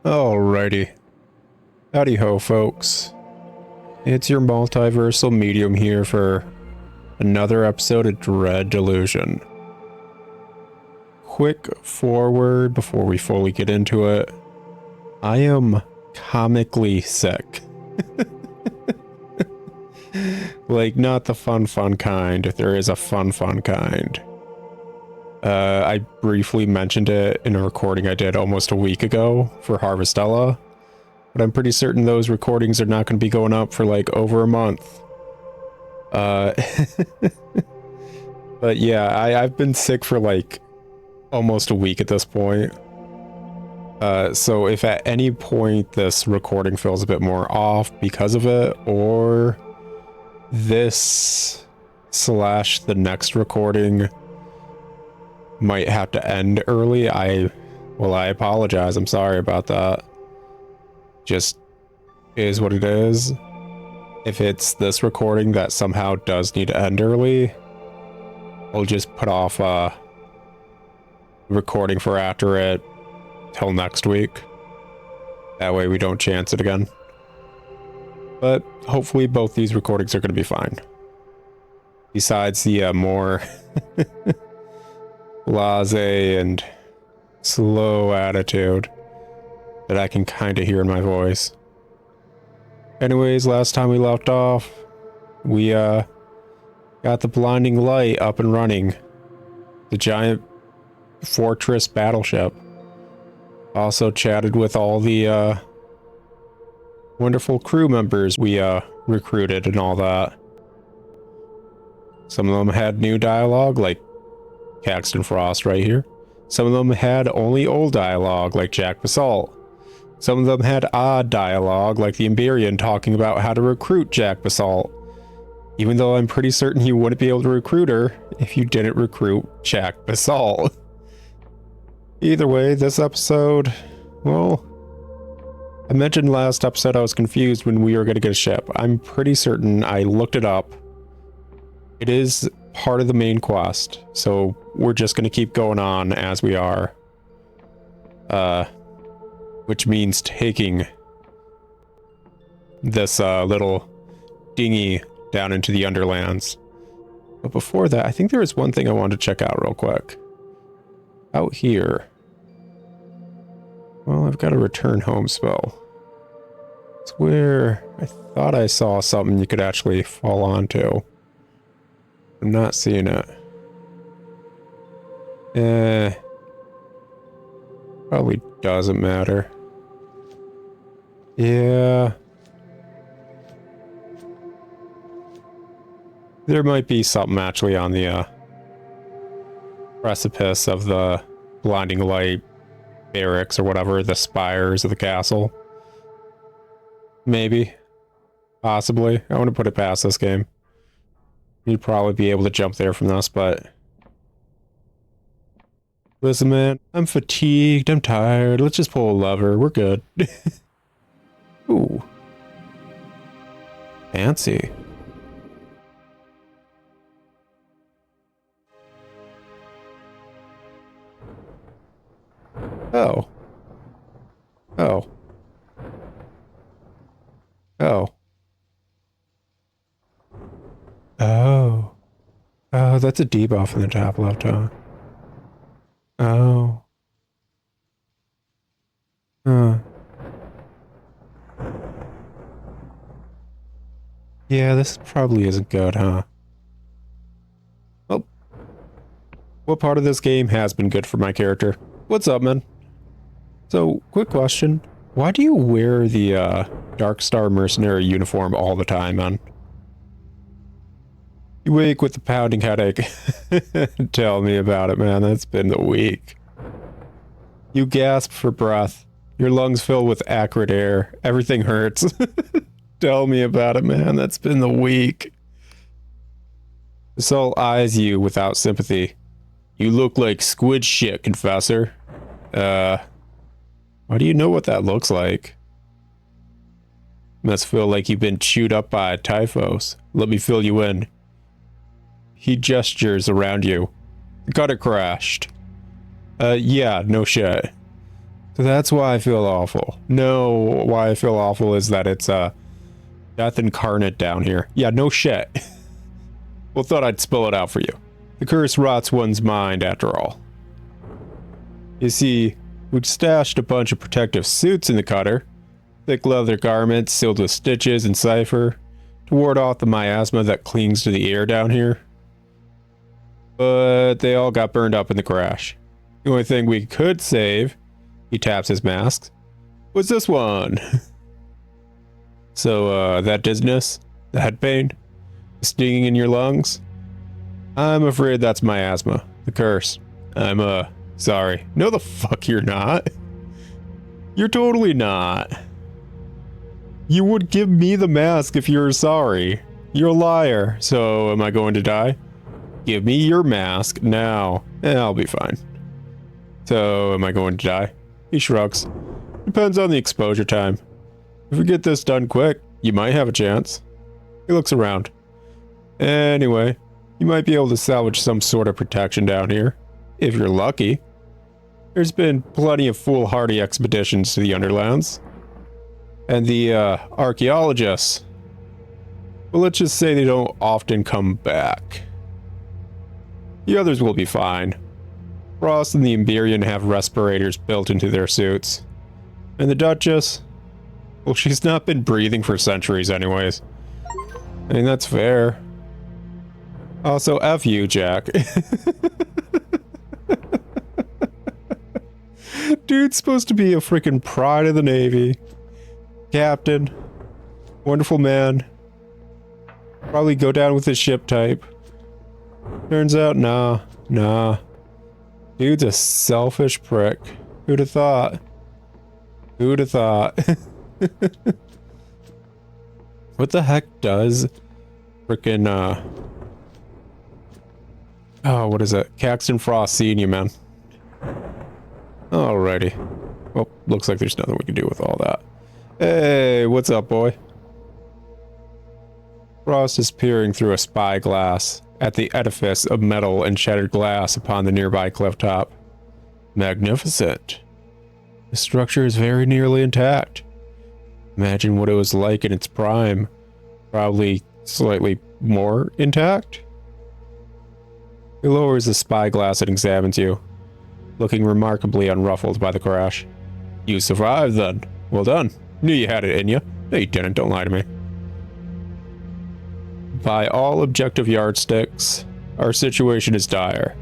Alrighty. Howdy ho, folks. It's your multiversal medium here for another episode of Dread Delusion. Quick forward before we fully get into it. I am comically sick. Like, not the fun kind, if there is a fun kind. I briefly mentioned it in a recording I did almost a week ago for Harvestella, but I'm pretty certain those recordings are not going to be going up for like over a month. But yeah, I've been sick for like almost a week at this point. So if at any point this recording feels a bit more off because of it, or this / the next recording might have to end early, I apologize. I'm sorry about that. Just is what it is. If it's this recording that somehow does need to end early, I'll just put off recording for after it till next week. That way we don't chance it again. But hopefully both these recordings are going to be fine. Besides the more blasé and slow attitude that I can kind of hear in my voice. Anyways, last time we left off, we got the blinding light up and running. The giant fortress battleship. Also chatted with all the wonderful crew members we recruited and all that. Some of them had new dialogue, like Caxton Frost right here. Some of them had only old dialogue, like Jack Basalt. Some of them had odd dialogue, like the Emberian talking about how to recruit Jack Basalt. Even though I'm pretty certain he wouldn't be able to recruit her if you didn't recruit Jack Basalt. Either way, this episode, well, I mentioned last episode I was confused when we were going to get a ship. I'm pretty certain I looked it up. It is part of the main quest, so we're just going to keep going on as we are. Which means taking this little dinghy down into the underlands. But before that, I think there is one thing I wanted to check out real quick. Out here. Well, I've got a return home spell. It's where I thought I saw something you could actually fall onto. I'm not seeing it. Probably doesn't matter. Yeah. There might be something actually on the precipice of the blinding light barracks or whatever, the spires of the castle. Maybe. Possibly. I want to put it past this game. You'd probably be able to jump there from this, but listen, man, I'm fatigued, I'm tired, let's just pull a lever, we're good. Ooh. Fancy. Oh. Oh. Oh. Oh. Oh, that's a debuff in the top left, huh? Oh. Yeah, this probably isn't good, huh? Oh. What part of this game has been good for my character? What's up, man? So, quick question. Why do you wear the Dark Star Mercenary uniform all the time, man? You wake with a pounding headache. Tell me about it, man. That's been the week. You gasp for breath. Your lungs fill with acrid air. Everything hurts. Tell me about it, man. That's been the week. The soul eyes you without sympathy. You look like squid shit, Confessor. Why do you know what that looks like? Must feel like you've been chewed up by a typhus. Let me fill you in. He gestures around you. The cutter crashed. Yeah, no shit. So that's why I feel awful. No, why I feel awful is that it's death incarnate down here. Yeah, no shit. Well, thought I'd spill it out for you. The curse rots one's mind after all. You see, we'd stashed a bunch of protective suits in the cutter. Thick leather garments sealed with stitches and cipher to ward off the miasma that clings to the air down here. But they all got burned up in the crash. The only thing we could save, he taps his mask, was this one. So, that dizziness, the head pain, the stinging in your lungs, I'm afraid that's miasma, the curse. I'm, sorry. No, the fuck you're not. You're totally not. You would give me the mask if you're sorry. You're a liar. So, am I going to die? Give me your mask now. I'll be fine. So, am I going to die? He shrugs. Depends on the exposure time. If we get this done quick, you might have a chance. He looks around. Anyway, you might be able to salvage some sort of protection down here. If you're lucky. There's been plenty of foolhardy expeditions to the underlands. And the, archaeologists. Well, let's just say they don't often come back. The others will be fine. Frost and the Emberian have respirators built into their suits. And the Duchess? Well, she's not been breathing for centuries anyways. I mean, that's fair. Also, F you, Jack. Dude's supposed to be a freaking pride of the Navy. Captain. Wonderful man. Probably go down with his ship type. Turns out, nah. Dude's a selfish prick. Who'd have thought? Who'd have thought? What the heck does frickin' oh, what is it? Caxton Frost seeing you, man. Alrighty. Well, looks like there's nothing we can do with all that. Hey, what's up, boy? Frost is peering through a spyglass at the edifice of metal and shattered glass upon the nearby cliff top. Magnificent. The structure is very nearly intact. Imagine what it was like in its prime. Probably slightly more intact. He lowers the spyglass and examines you, looking remarkably unruffled by the crash. You survived then. Well done. Knew you had it in you. No, you didn't. Don't lie to me. By all objective yardsticks, our situation is dire.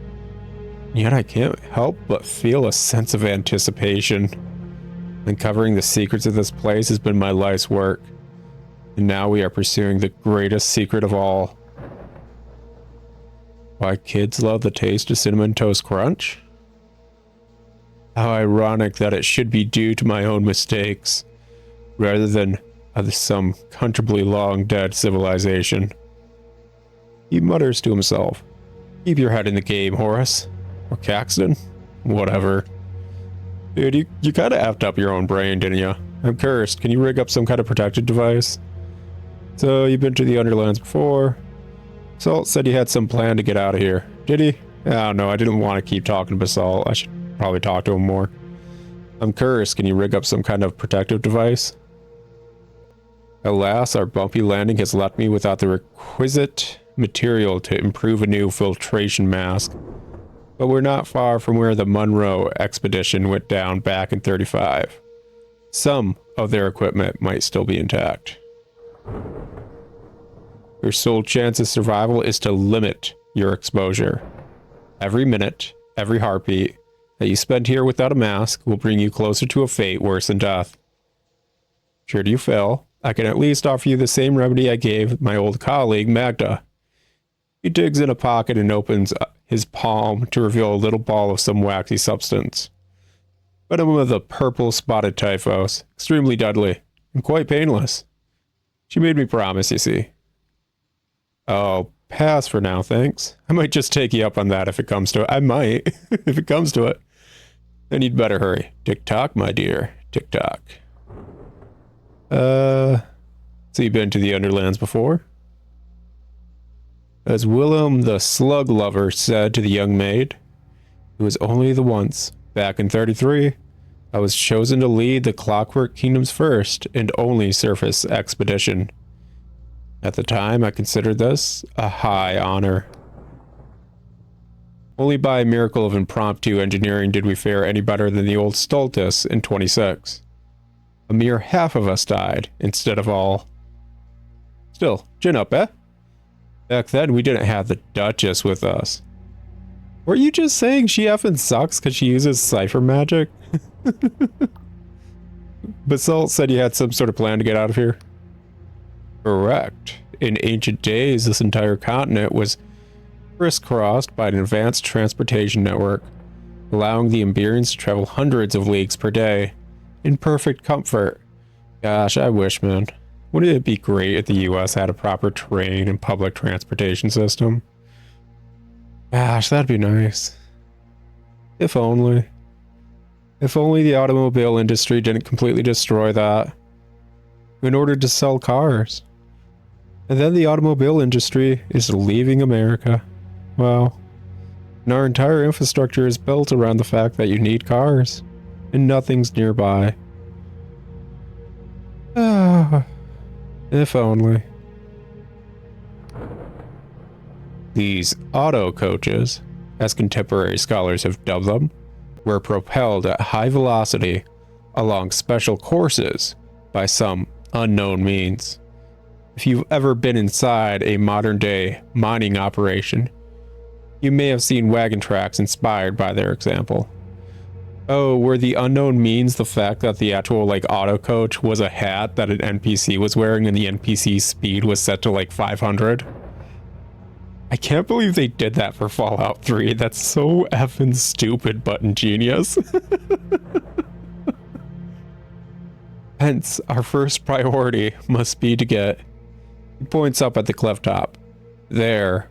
Yet I can't help but feel a sense of anticipation. Uncovering the secrets of this place has been my life's work. And now we are pursuing the greatest secret of all. Why kids love the taste of Cinnamon Toast Crunch? How ironic that it should be due to my own mistakes, rather than of some comfortably long dead civilization. He mutters to himself. Keep your head in the game, Horace. Or Caxton. Whatever. Dude, you kinda effed up your own brain, didn't you? I'm cursed. Can you rig up some kind of protective device? So, you've been to the underlands before. Basalt said you had some plan to get out of here. Did he? I don't know. I didn't want to keep talking to Basalt. I should probably talk to him more. I'm cursed. Can you rig up some kind of protective device? Alas, our bumpy landing has left me without the requisite material to improve a new filtration mask. But we're not far from where the Monroe expedition went down back in 35. Some of their equipment might still be intact. Your sole chance of survival is to limit your exposure. Every minute, every heartbeat that you spend here without a mask will bring you closer to a fate worse than death. Should you fail, I can at least offer you the same remedy I gave my old colleague, Magda. He digs in a pocket and opens his palm to reveal a little ball of some waxy substance. Venom of the purple spotted typhus, extremely deadly, and quite painless. She made me promise, you see. I'll pass for now, thanks. I might just take you up on that if it comes to it. I might, if it comes to it. Then you'd better hurry. Tick-tock, my dear. Tick-tock. So you've been to the underlands before? As Willem the slug lover said to the young maid, it was only the once, back in 33, I was chosen to lead the Clockwork Kingdom's first and only surface expedition. At the time, I considered this a high honor. Only by a miracle of impromptu engineering did we fare any better than the old Stultus in 26. A mere half of us died, instead of all. Still, chin up, eh? Back then, we didn't have the Duchess with us. Were you just saying she effing sucks because she uses cipher magic? Basalt said you had some sort of plan to get out of here. Correct. In ancient days, this entire continent was crisscrossed by an advanced transportation network, allowing the Iberians to travel hundreds of leagues per day in perfect comfort. Gosh, I wish, man. Wouldn't it be great if the US had a proper train and public transportation system? Gosh, that'd be nice. If only. If only the automobile industry didn't completely destroy that in order to sell cars. And then the automobile industry is leaving America. Wow. And our entire infrastructure is built around the fact that you need cars, and nothing's nearby. Ah, if only. These auto coaches, as contemporary scholars have dubbed them, were propelled at high velocity along special courses by some unknown means. If you've ever been inside a modern-day mining operation, you may have seen wagon tracks inspired by their example. Oh, were the unknown means the fact that the actual, auto coach was a hat that an NPC was wearing and the NPC's speed was set to, 500? I can't believe they did that for Fallout 3. That's so effing stupid but ingenious. Hence, our first priority must be to get... He points up at the cliff top. There.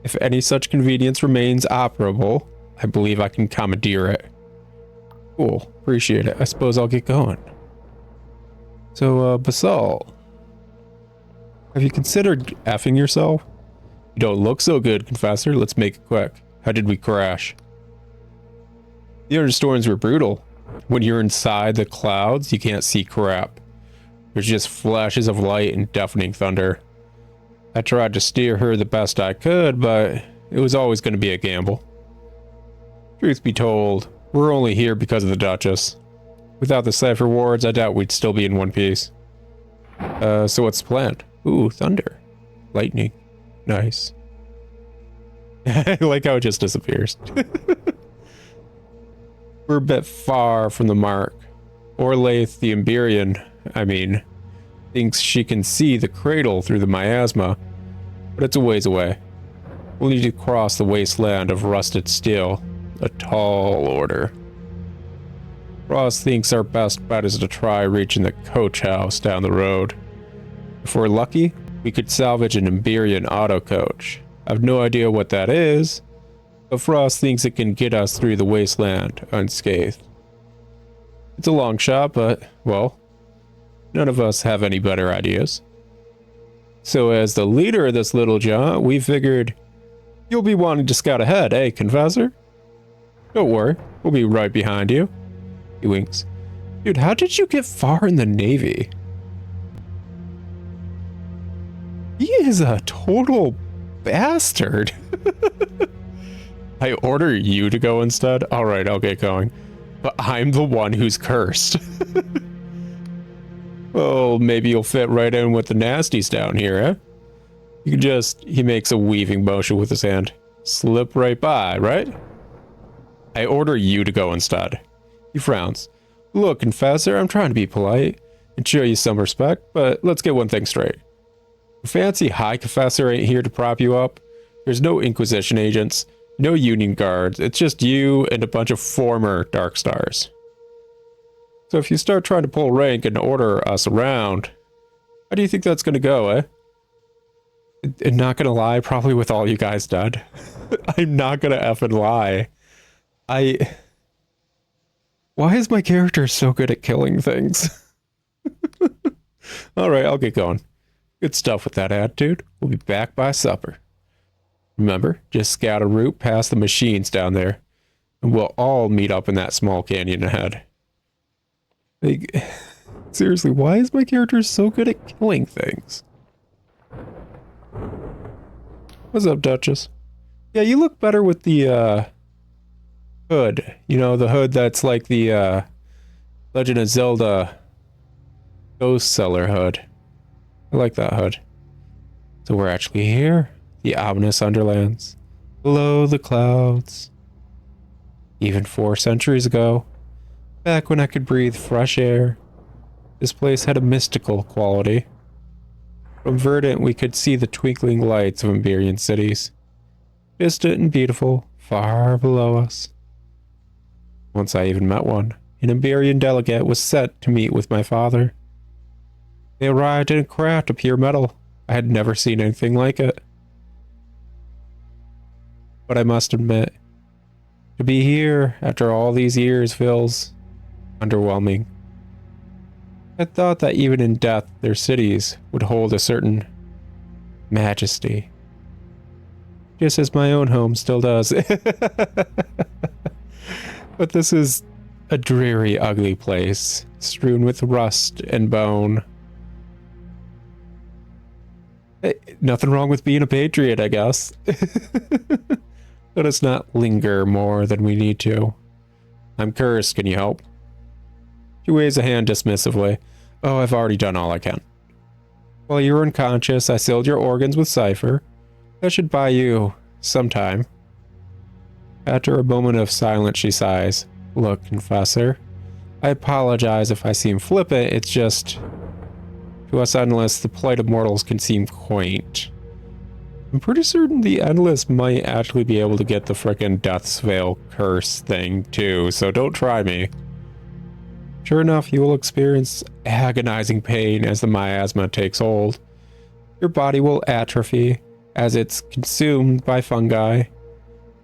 If any such convenience remains operable, I believe I can commandeer it. Cool. Appreciate it. I suppose I'll get going. So, Basalt. Have you considered effing yourself? You don't look so good, Confessor. Let's make it quick. How did we crash? The thunderstorms were brutal. When you're inside the clouds, you can't see crap. There's just flashes of light and deafening thunder. I tried to steer her the best I could, but it was always going to be a gamble. Truth be told, we're only here because of the Duchess. Without the cipher wards, I doubt we'd still be in one piece. So what's the plan? Ooh, thunder. Lightning. Nice. I like how it just disappears. We're a bit far from the mark. Orlaith the Iberian, thinks she can see the cradle through the miasma, but it's a ways away. We'll need to cross the wasteland of rusted steel. A tall order. Ross thinks our best bet is to try reaching the coach house down the road. If we're lucky, we could salvage an Iberian auto coach. I've no idea what that is, but Frost thinks it can get us through the wasteland unscathed. It's a long shot, but, well, none of us have any better ideas. So as the leader of this little jaunt, we figured you'll be wanting to scout ahead, eh, Confessor? Don't worry, we'll be right behind you. He winks. Dude, how did you get far in the Navy? He is a total bastard. I order you to go instead? Alright, I'll get going. But I'm the one who's cursed. Well, maybe you'll fit right in with the nasties down here, eh? You can just... He makes a weaving motion with his hand. Slip right by, right? I order you to go instead. He frowns. Look, Confessor, I'm trying to be polite and show you some respect, but let's get one thing straight. Your fancy High Confessor ain't here to prop you up. There's no Inquisition agents, no Union guards. It's just you and a bunch of former Dark Stars. So if you start trying to pull rank and order us around, how do you think that's going to go, eh? And not going to lie, probably with all you guys dead. I'm not going to effing lie. Why is my character so good at killing things? Alright, I'll get going. Good stuff with that attitude. We'll be back by supper. Remember, just scout a route past the machines down there, and we'll all meet up in that small canyon ahead. Like, seriously, why is my character so good at killing things? What's up, Duchess? Yeah, you look better with the, hood. You know, the hood that's like the, Legend of Zelda Ghost Seller hood. I like that hood. So we're actually here. The ominous underlands. Below the clouds. Even 4 centuries ago, back when I could breathe fresh air, this place had a mystical quality. From Verdant, we could see the twinkling lights of Iberian cities, distant and beautiful, far below us. Once I even met one. An Iberian delegate was set to meet with my father. They arrived in a craft of pure metal. I had never seen anything like it. But I must admit, to be here after all these years feels underwhelming. I thought that even in death, their cities would hold a certain majesty. Just as my own home still does. But this is a dreary, ugly place, strewn with rust and bone. Hey, nothing wrong with being a patriot, I guess. Let us not linger more than we need to. I'm cursed, can you help? She waves a hand dismissively. Oh, I've already done all I can. While you were unconscious, I sealed your organs with cipher. That should buy you some time. After a moment of silence, she sighs. Look, Confessor, I apologize if I seem flippant, it's just... To us Endless, the plight of mortals can seem quaint. I'm pretty certain the Endless might actually be able to get the frickin' Death's Veil curse thing, too, so don't try me. Sure enough, you will experience agonizing pain as the miasma takes hold. Your body will atrophy as it's consumed by fungi,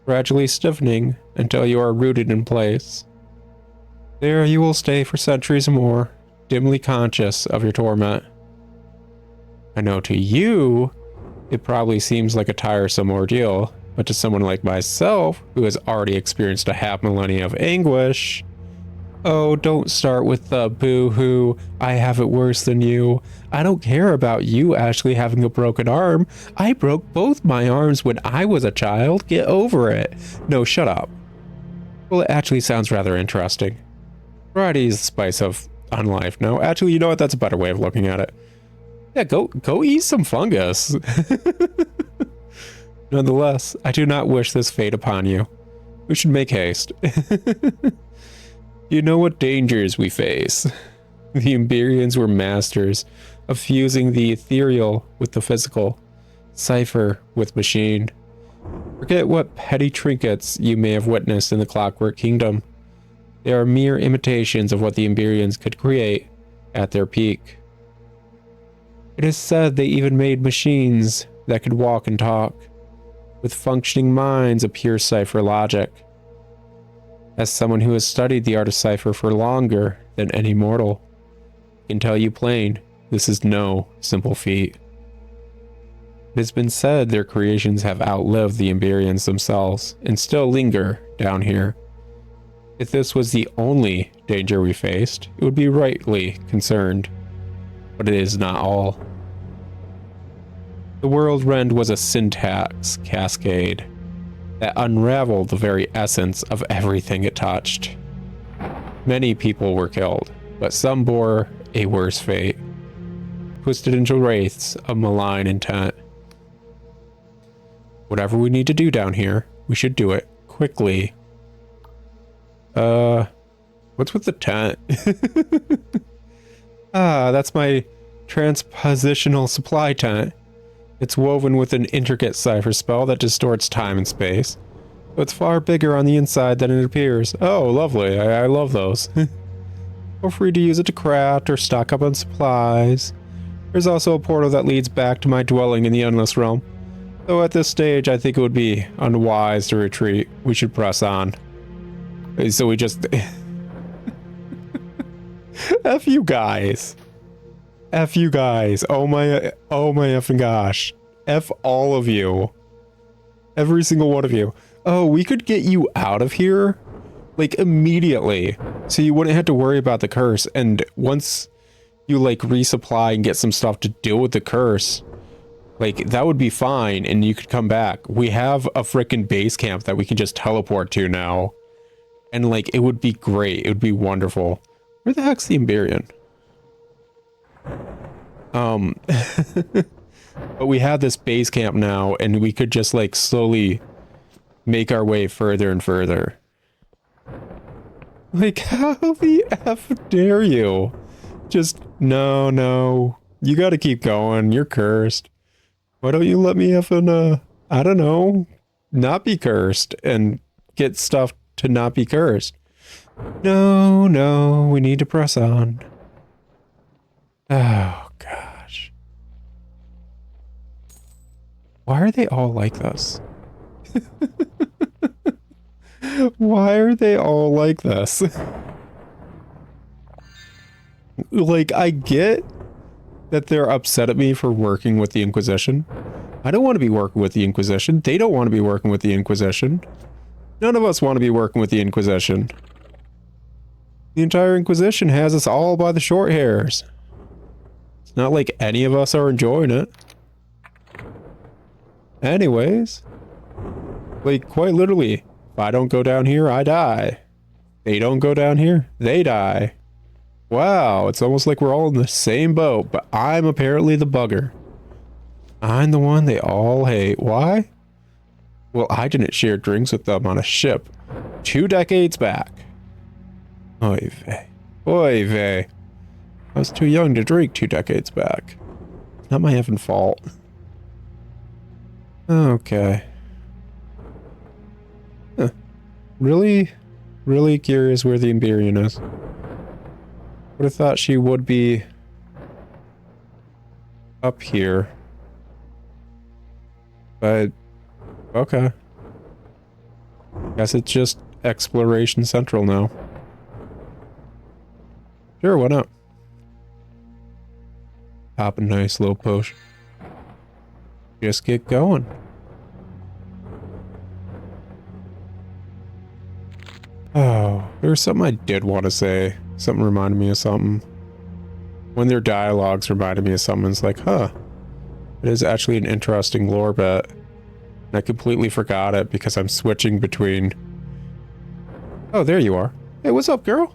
gradually stiffening until you are rooted in place. There you will stay for centuries or more, dimly conscious of your torment. I know to you, it probably seems like a tiresome ordeal, but to someone like myself, who has already experienced a half millennia of anguish... Oh, don't start with the boo-hoo, I have it worse than you. I don't care about you actually having a broken arm. I broke both my arms when I was a child. Get over it. No, shut up. Well, it actually sounds rather interesting. Variety is the spice of unlife. No, actually, you know what? That's a better way of looking at it. Yeah, go eat some fungus. Nonetheless, I do not wish this fate upon you. We should make haste. You know what dangers we face. The Iberians were masters of fusing the ethereal with the physical, cipher with machine. Forget what petty trinkets you may have witnessed in the Clockwork Kingdom. They are mere imitations of what the Iberians could create at their peak. It is said they even made machines that could walk and talk, with functioning minds of pure cipher logic. As someone who has studied the art of cipher for longer than any mortal, I can tell you plain, this is no simple feat. It has been said their creations have outlived the Iberians themselves and still linger down here. If this was the only danger we faced, it would be rightly concerned, but it is not all. The world rend was a syntax cascade that unraveled the very essence of everything it touched. Many people were killed, but some bore a worse fate, twisted into wraiths of malign intent. Whatever we need to do down here, we should do it quickly. What's with the tent? That's my transpositional supply tent. It's woven with an intricate cipher spell that distorts time and space. But it's far bigger on the inside than it appears. Oh, lovely. I love those. Feel free to use it to craft or stock up on supplies. There's also a portal that leads back to my dwelling in the Endless Realm. Though at this stage, I think it would be unwise to retreat. We should press on. So we just... F you guys. F you guys. Oh my effing gosh. F all of you. Every single one of you. Oh, we could get you out of here. Like, immediately. So you wouldn't have to worry about the curse. And once you, like, resupply and get some stuff to deal with the curse, like, that would be fine, and you could come back. We have a frickin' base camp that we can just teleport to now. And, like, it would be great. It would be wonderful. Where the heck's the Emberian? But we have this base camp now, and we could just, like, slowly make our way further and further. Like, how the F dare you? Just, no. You gotta keep going. You're cursed. Why don't you let me effing, I don't know, not be cursed and get stuff to not be cursed? No, we need to press on. Oh, gosh. Why are they all like this? Why are they all like this? Like, I get that they're upset at me for working with the Inquisition. I don't want to be working with the Inquisition. They don't want to be working with the Inquisition. None of us want to be working with the Inquisition. The entire Inquisition has us all by the short hairs. It's not like any of us are enjoying it. Anyways, like, quite literally, if I don't go down here, I die. They don't go down here, they die. Wow, it's almost like we're all in the same boat, but I'm apparently the bugger. I'm the one they all hate. Why? Well, I didn't share drinks with them on a ship 2 decades back. Oy vey. Oy vey. I was too young to drink 2 decades back. Not my effing fault. Okay. Huh. Really curious where the Emberian is. Would have thought she would be up here. But, okay. Guess it's just Exploration Central now. Sure, why not? Pop a nice little potion. Just get going. Oh, there's something I did want to say. Something reminded me of something. When their dialogues reminded me of something, it's like, huh. It is actually an interesting lore bit. And I completely forgot it because I'm switching between... Oh, there you are. Hey, what's up, girl?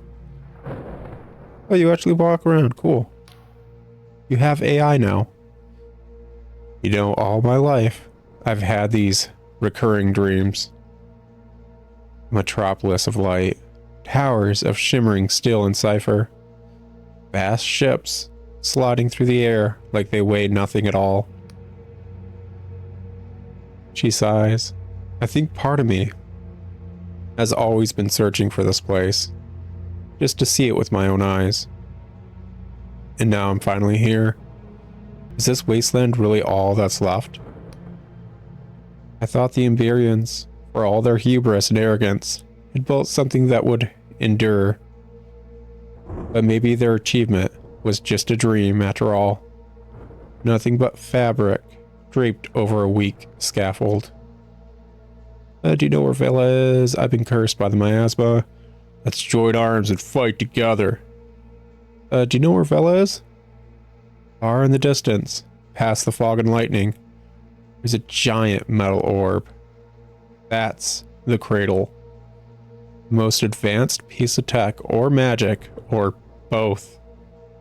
Oh, you actually walk around. Cool. You have AI now. You know, all my life, I've had these recurring dreams. Metropolis of light. Towers of shimmering steel and cipher. Vast ships sliding through the air like they weigh nothing at all. She sighs. I think part of me has always been searching for this place, just to see it with my own eyes. And now I'm finally here. Is this wasteland really all that's left? I thought the Emberians, for all their hubris and arrogance, had built something that would endure. But maybe their achievement was just a dream after all. Nothing but fabric draped over a weak scaffold. Do you know where Vela is? I've been cursed by the miasma. Let's join arms and fight together. Do you know where Vela is? Far in the distance, past the fog and lightning, there's a giant metal orb. That's the cradle. The most advanced piece of tech or magic, or both,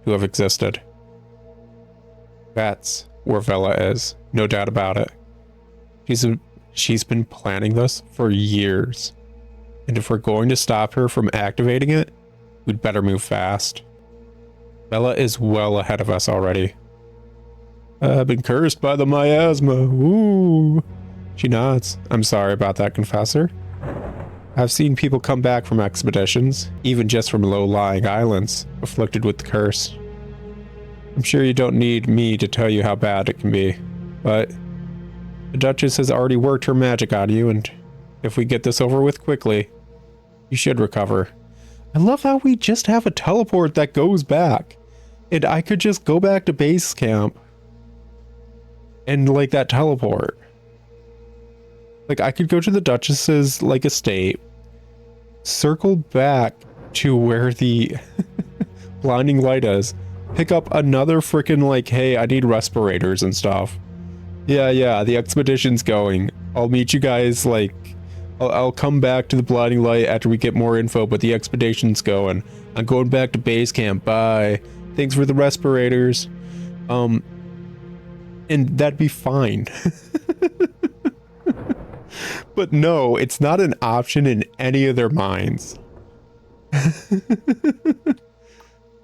to have existed. That's where Vela is, no doubt about it. She's been planning this for years. And if we're going to stop her from activating it, we'd better move fast. Vela is well ahead of us already. I've been cursed by the miasma. Ooh. She nods. I'm sorry about that, Confessor. I've seen people come back from expeditions, even just from low-lying islands, afflicted with the curse. I'm sure you don't need me to tell you how bad it can be, but the Duchess has already worked her magic on you, and if we get this over with quickly, you should recover. I love how we just have a teleport that goes back, and I could just go back to base camp and, like, that teleport. Like, I could go to the Duchess's, like, estate, circle back to where the blinding light is, pick up another freaking like, hey, I need respirators and stuff. Yeah, the expedition's going. I'll meet you guys, like, I'll come back to the blinding light after we get more info, but the expedition's going. I'm going back to base camp, bye. Thanks for the respirators. And that'd be fine. But no, it's not an option in any of their minds.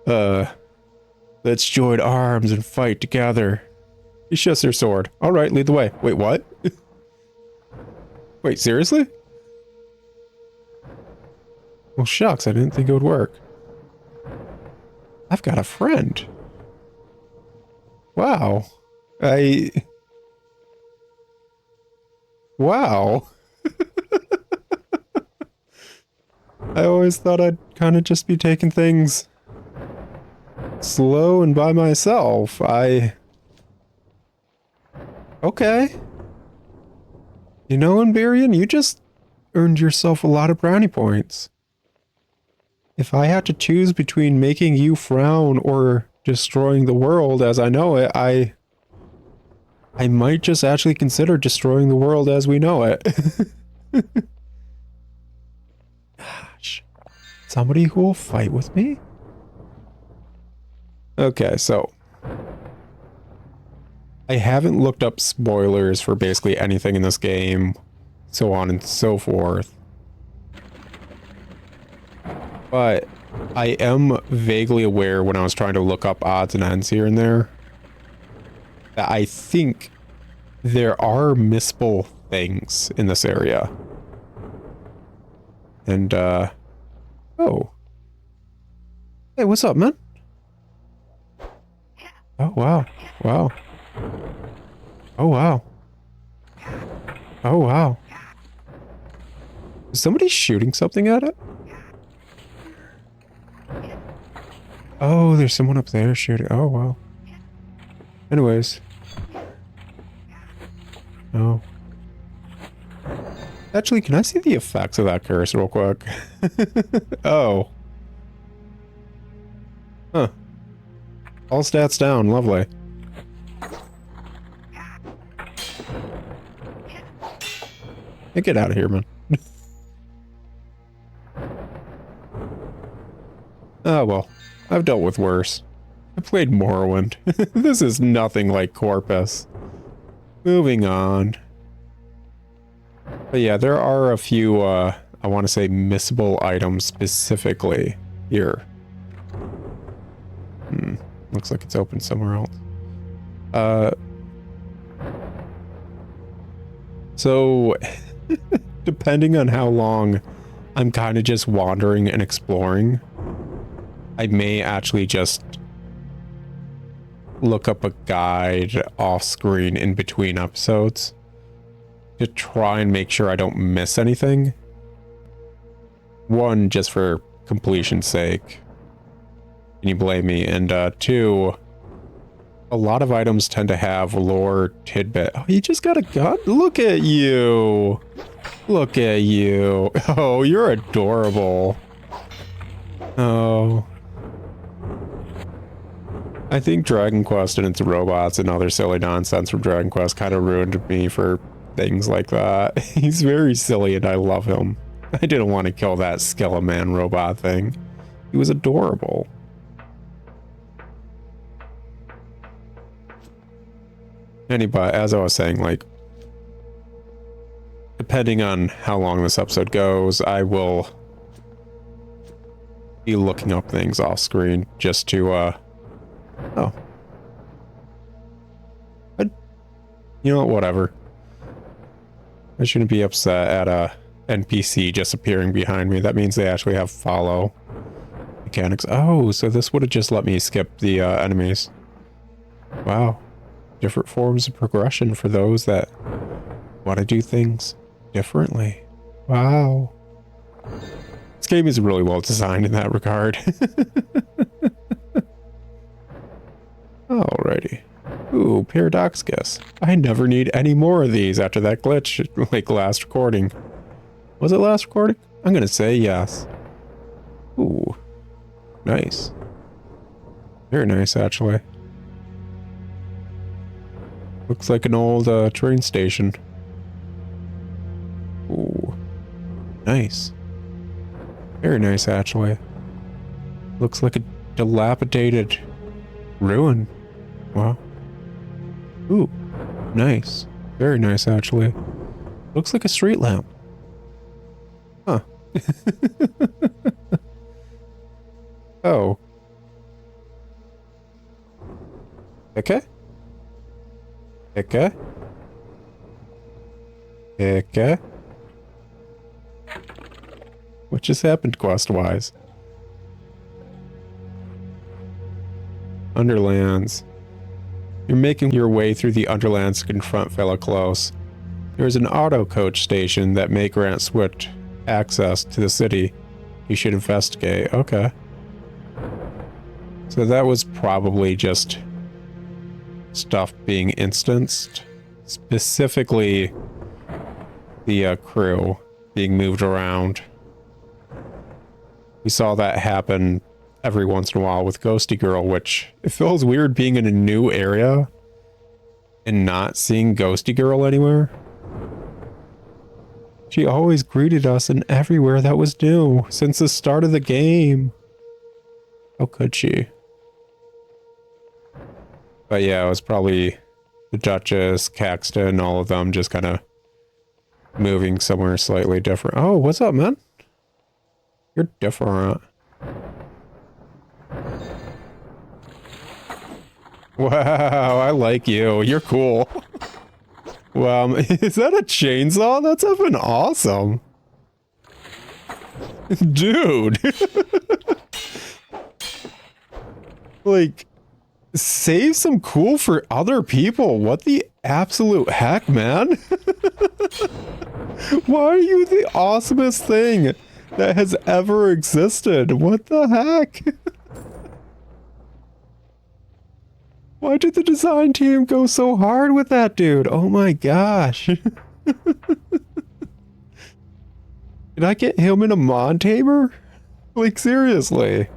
Let's join arms and fight together. He shuts their sword. All right, lead the way. Wait, what? Wait, seriously? Well, shucks, I didn't think it would work. I've got a friend. Wow. Wow. I always thought I'd kind of just be taking things slow and by myself. Okay. You know, Emberian, you just earned yourself a lot of brownie points. If I had to choose between making you frown or destroying the world as I know it, I might just actually consider destroying the world as we know it. Gosh. Somebody who will fight with me? Okay, so I haven't looked up spoilers for basically anything in this game, so on and so forth. But I am vaguely aware when I was trying to look up odds and ends here and there that I think there are missable things in this area. And, oh. Hey, what's up, man? Oh, wow. Wow. Oh, wow. Oh, wow. Is somebody shooting something at it? Oh, there's someone up there shooting. Oh, wow. Anyways. Oh. Actually, can I see the effects of that curse real quick? Oh. Huh. All stats down. Lovely. Hey, get out of here, man. Oh, well. I've dealt with worse. I played Morrowind. This is nothing like Corpus. Moving on. But yeah, there are a few, I want to say missable items specifically here. Looks like it's open somewhere else. So, depending on how long I'm kind of just wandering and exploring, I may actually just look up a guide off screen in between episodes to try and make sure I don't miss anything. One, just for completion's sake. Can you blame me? And two, a lot of items tend to have lore tidbit. Oh, you just got a gun? Look at you. Look at you. Oh, you're adorable. Oh. I think Dragon Quest and its robots and other silly nonsense from Dragon Quest kind of ruined me for things like that. He's very silly and I love him. I didn't want to kill that Skeleman robot thing. He was adorable. Anyway, as I was saying, like, depending on how long this episode goes, I will be looking up things off screen just to, oh. You know what, whatever. I shouldn't be upset at a NPC just appearing behind me. That means they actually have follow mechanics. Oh, so this would have just let me skip the enemies. Wow. Different forms of progression for those that want to do things differently. Wow. This game is really well designed in that regard. Alrighty. Ooh, Paradoxicus. I never need any more of these after that glitch, like last recording. Was it last recording? I'm gonna say yes. Ooh. Nice. Very nice, actually. Looks like an old train station. Ooh. Nice. Very nice, actually. Looks like a dilapidated ruin. Wow. Ooh. Nice. Very nice, actually. Looks like a street lamp. Huh. Oh. Okay. Okay. Okay. What just happened quest-wise? Underlands. You're making your way through the Underlands to confront Vela close. There is an auto coach station that may grant Switch access to the city. You should investigate. Okay. So that was probably just stuff being instanced. Specifically, the crew being moved around. We saw that happen every once in a while with Ghosty Girl, which it feels weird being in a new area and not seeing Ghosty Girl anywhere. She always greeted us in everywhere that was new since the start of the game. How could she? But yeah, it was probably the Duchess, Caxton, all of them just kind of moving somewhere slightly different. Oh, what's up, man? You're different. Wow, I like you. You're cool. Wow, is that a chainsaw? That's effing awesome. Dude. Like, save some cool for other people. What the absolute heck, man? Why are you the awesomest thing that has ever existed? What the heck? Why did the design team go so hard with that dude? Oh my gosh. Did I get him in a Mon Tamer? Like, seriously.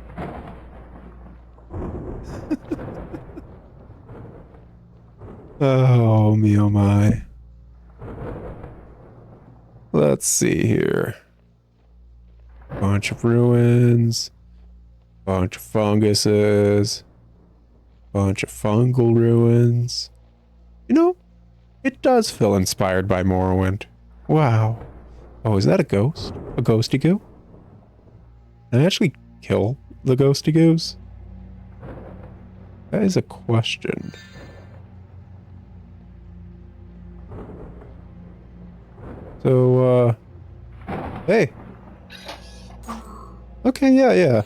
Oh, me oh my. Let's see here. Bunch of ruins. Bunch of funguses. Bunch of fungal ruins. You know, it does feel inspired by Morrowind. Wow. Oh, is that a ghost? A ghosty goo? Can I actually kill the ghosty goos? That is a question. So, hey. Okay, yeah.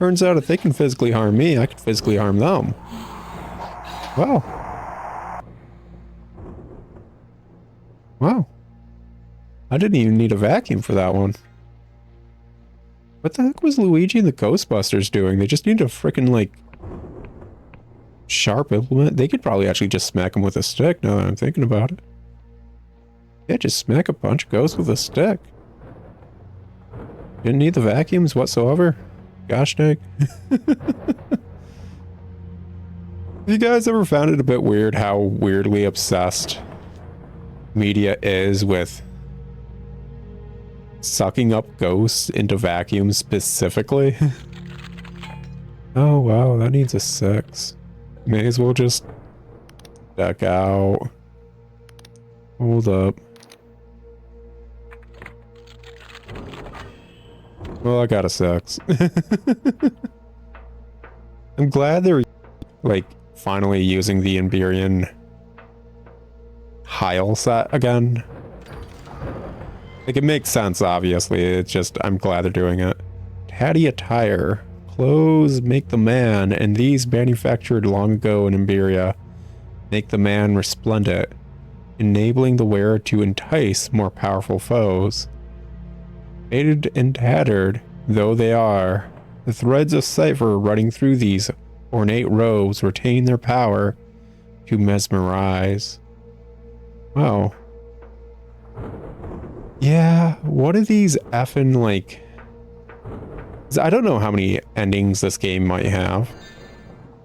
Turns out if they can physically harm me, I can physically harm them. Wow. Wow. I didn't even need a vacuum for that one. What the heck was Luigi and the Ghostbusters doing? They just need a freaking, like, sharp implement. They could probably actually just smack them with a stick now that I'm thinking about it. Yeah, just smack a bunch of ghosts with a stick. Didn't need the vacuums whatsoever. Gosh dang. You guys ever found it a bit weird how weirdly obsessed media is with sucking up ghosts into vacuums specifically? Oh wow, that needs a 6. May as well just deck out. Hold up. Well, I got a 6. I'm glad they're, like, finally using the Iberian Heil set again. Like, it makes sense, obviously. It's just, I'm glad they're doing it. Tatty attire. Clothes make the man, and these manufactured long ago in Iberia make the man resplendent, enabling the wearer to entice more powerful foes. Faded and tattered though they are, the threads of cipher running through these ornate robes retain their power to mesmerize. Wow. Yeah, what are these effing, like... I don't know how many endings this game might have.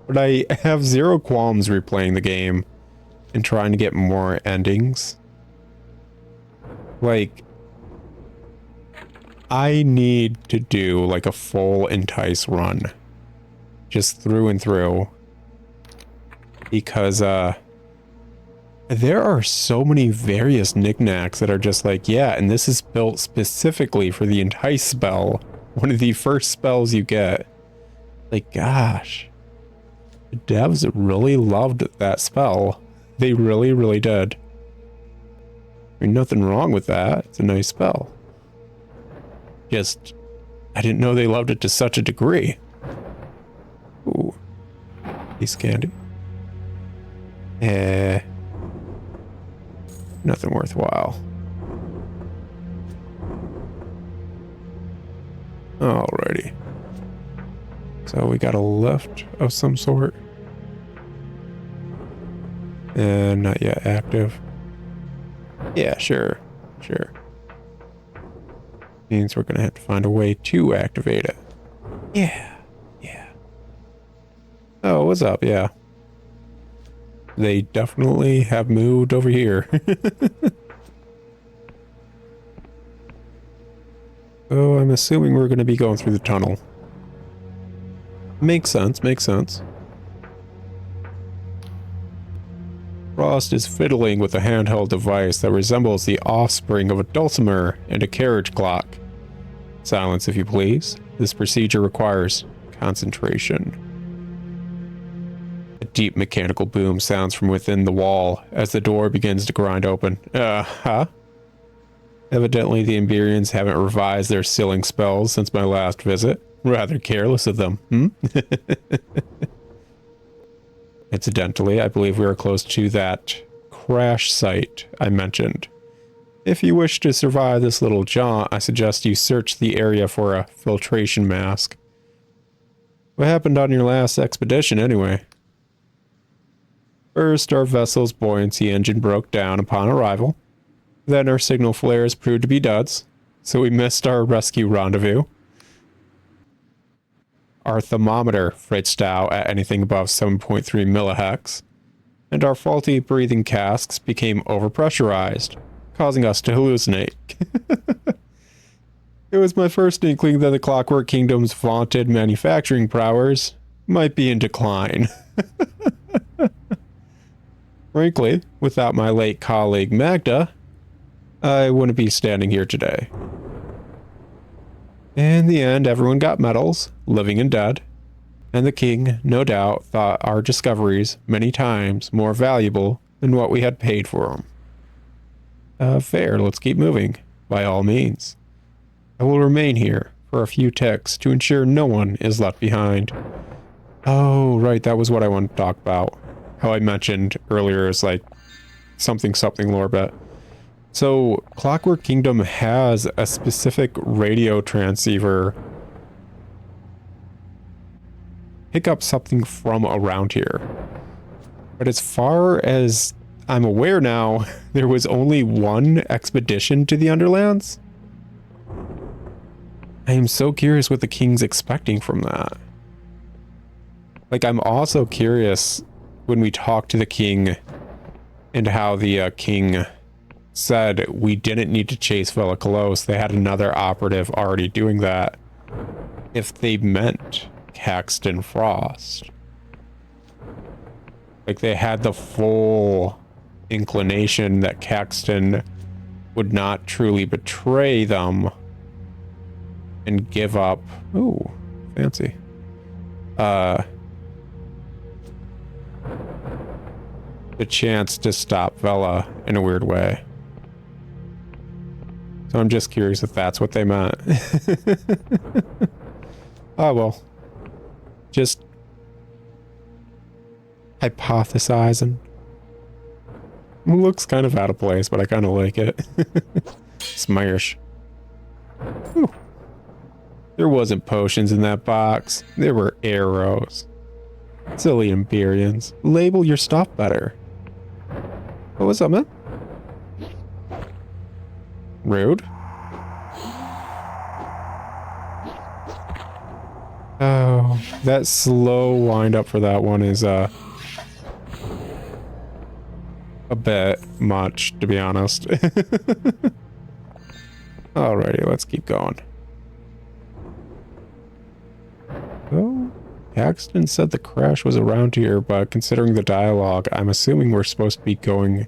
But I have zero qualms replaying the game and trying to get more endings. Like... I need to do, like, a full Entice run. Just through and through. Because, there are so many various knickknacks that are just like, yeah, and this is built specifically for the Entice spell. One of the first spells you get. Like, gosh. The devs really loved that spell. They really, really did. I mean, nothing wrong with that. It's a nice spell. Just, I didn't know they loved it to such a degree. Ooh. Piece of candy. Nothing worthwhile. Alrighty. So we got a lift of some sort. And not yet active. Yeah, sure. Sure. Means we're gonna have to find a way to activate it. Yeah. Yeah. Oh, what's up? Yeah. They definitely have moved over here. Oh, I'm assuming we're going to be going through the tunnel. Makes sense, makes sense. Frost is fiddling with a handheld device that resembles the offspring of a dulcimer and a carriage clock. Silence, if you please. This procedure requires concentration. A deep mechanical boom sounds from within the wall as the door begins to grind open. Evidently, the Emberians haven't revised their sealing spells since my last visit. Rather careless of them, Incidentally, I believe we are close to that crash site I mentioned. If you wish to survive this little jaunt, I suggest you search the area for a filtration mask. What happened on your last expedition, anyway? First, our vessel's buoyancy engine broke down upon arrival. Then our signal flares proved to be duds, so we missed our rescue rendezvous. Our thermometer fritzed out at anything above 7.3 millihex, and our faulty breathing casks became overpressurized, causing us to hallucinate. It was my first inkling that the Clockwork Kingdom's vaunted manufacturing prowess might be in decline. Frankly, without my late colleague Magda, I wouldn't be standing here today. In the end, everyone got medals, living and dead, and the king, no doubt, thought our discoveries many times more valuable than what we had paid for them. Fair, let's keep moving, by all means. I will remain here for a few ticks to ensure no one is left behind. Oh, right, that was what I wanted to talk about. How I mentioned earlier is like something lore bit. So, Clockwork Kingdom has a specific radio transceiver. Pick up something from around here. But as far as I'm aware now, there was only one expedition to the Underlands. I am so curious what the king's expecting from that. Like, I'm also curious when we talk to the king and how the king said we didn't need to chase Vela. They had another operative already doing that. If they meant Caxton Frost. Like, they had the full inclination that Caxton would not truly betray them and give up... Ooh, fancy. The chance to stop Vela in a weird way. So I'm just curious if that's what they meant. Oh, well. Just hypothesizing. Looks kind of out of place, but I kind of like it. Smirish. Whew. There wasn't potions in that box. There were arrows. Silly Emberians. Label your stuff better. What was up, man? Rude. Oh, that slow wind up for that one is a bit much, to be honest. Alrighty, let's keep going. Oh, Paxton said the crash was around here, but considering the dialogue, I'm assuming we're supposed to be going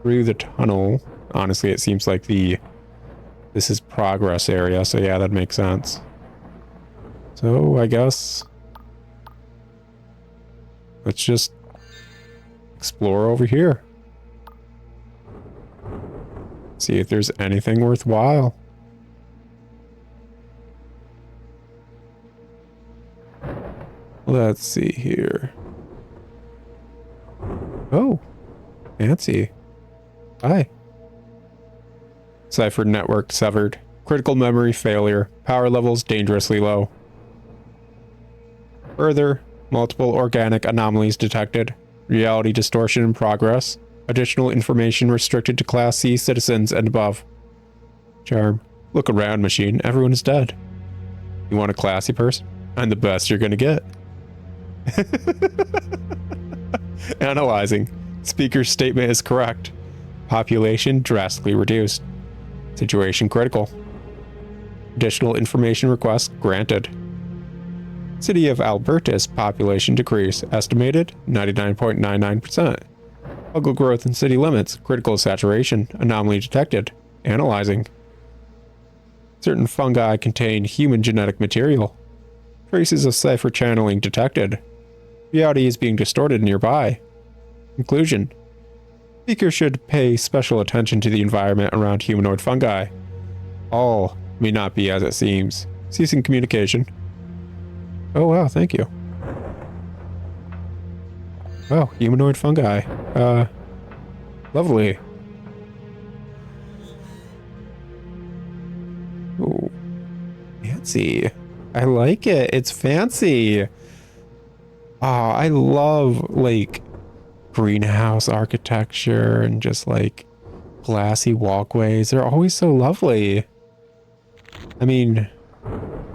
through the tunnel. Honestly, it seems like this is progress area, so yeah, that makes sense. So, I guess let's just explore over here. See if there's anything worthwhile. Let's see here. Oh, fancy. Hi. Cipher network severed. Critical memory failure. Power levels dangerously low. Further, multiple organic anomalies detected. Reality distortion in progress. Additional information restricted to Class C citizens and above. Charm. Look around, machine. Everyone is dead. You want a classy person? I'm the best you're gonna get. Analyzing. Speaker's statement is correct. Population drastically reduced. Situation critical. Additional information request granted. City of Alberta's population decrease estimated 99.99%. Fungal growth in city limits. Critical saturation. Anomaly detected. Analyzing. Certain fungi contain human genetic material. Traces of cipher channeling detected. Reality is being distorted nearby. Conclusion. Speaker should pay special attention to the environment around humanoid fungi. All may not be as it seems. Ceasing communication. Oh wow, thank you. Oh, humanoid fungi. Lovely. Ooh, fancy. I like it. It's fancy. Oh, I love like greenhouse architecture and just like glassy walkways. They're always so lovely. I mean,